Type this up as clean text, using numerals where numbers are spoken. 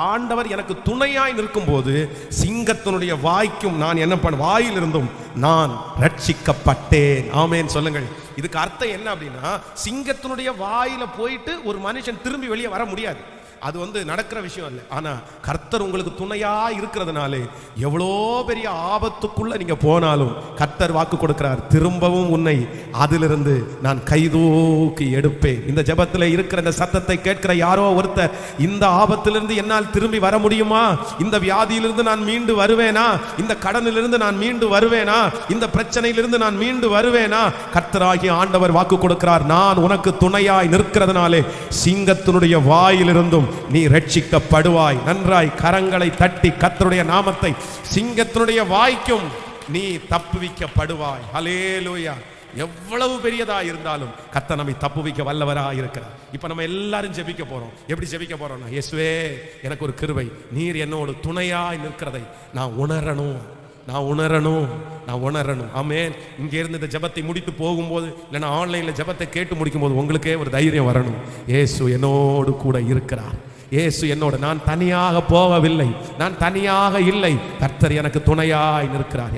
ஆண்டவர் எனக்கு துணையாய் நிற்கும் போது சிங்கத்தினுடைய வாய்க்கும் நான் என்ன பண்ண, வாயிலிருந்தும் நான் ரட்சிக்கப்பட்டேன். ஆமென் சொல்லுங்கள். இதுக்கு அர்த்தம் என்ன அப்படின்னா, சிங்கத்தினுடைய வாயில போயிட்டு ஒரு மனுஷன் திரும்பி வெளியே வர முடியாது. அது நடக்கிற விஷயம் இல்லை. ஆனா கர்த்தர் உங்களுக்கு துணையா இருக்கிறதுனாலே எவ்வளோ பெரிய ஆபத்துக்குள்ள நீங்க போனாலும் கர்த்தர் வாக்கு கொடுக்கிறார், திரும்பவும் உன்னை அதிலிருந்து நான் கைதூக்கி எடுப்பேன். இந்த ஜெபத்தில் இருக்கிற இந்த சத்தத்தை கேட்கிற யாரோ ஒருத்தர், இந்த ஆபத்திலிருந்து என்னால் திரும்பி வர முடியுமா, இந்த வியாதியிலிருந்து நான் மீண்டு வருவேனா, இந்த கடனிலிருந்து நான் மீண்டு வருவேனா, இந்த பிரச்சனையிலிருந்து நான் மீண்டு வருவேனா, கர்த்தராகிய ஆண்டவர் வாக்கு கொடுக்கிறார், நான் உனக்கு துணையாய் நிற்கிறதுனாலே சிங்கத்தினுடைய வாயிலிருந்தும் நீ ரட்சிக்கப்படுவாய். நன்றாய் கரங்களை தட்டி கர்த்தருடைய நாமத்தை, சிங்கத்தினுடைய வாய்க்கும் நீ தப்புவிக்கப்படுவாய். ஹல்லேலூயா. எவ்வளவு பெரியதா இருந்தாலும் கர்த்தர் நம்மை தப்புவிக்க வல்லவராக இருக்கிறார். இப்ப நம்ம எல்லாரும் ஜெபிக்க போறோம். எப்படி ஜெபிக்க போறோம்னா, இயேசுவே எனக்கு ஒரு கிருபை, நீர் என்னோடு துணையாய் நிற்கிறதை நான் உணரணும், நான் உணரணும். ஆமென். இங்க இருந்து இந்த ஜெபத்தை முடித்து போகும்போது, இல்லைன்னா ஆன்லைன்ல ஜெபத்தை கேட்டு முடிக்கும் போது உங்களுக்கே ஒரு தைரியம் வரணும். இயேசு என்னோடு கூட இருக்கிறார், இயேசு என்னோடு, நான் தனியாக போகவில்லை, நான் தனியாக இல்லை, கர்த்தர் எனக்கு துணையாய் நிற்கிறார்.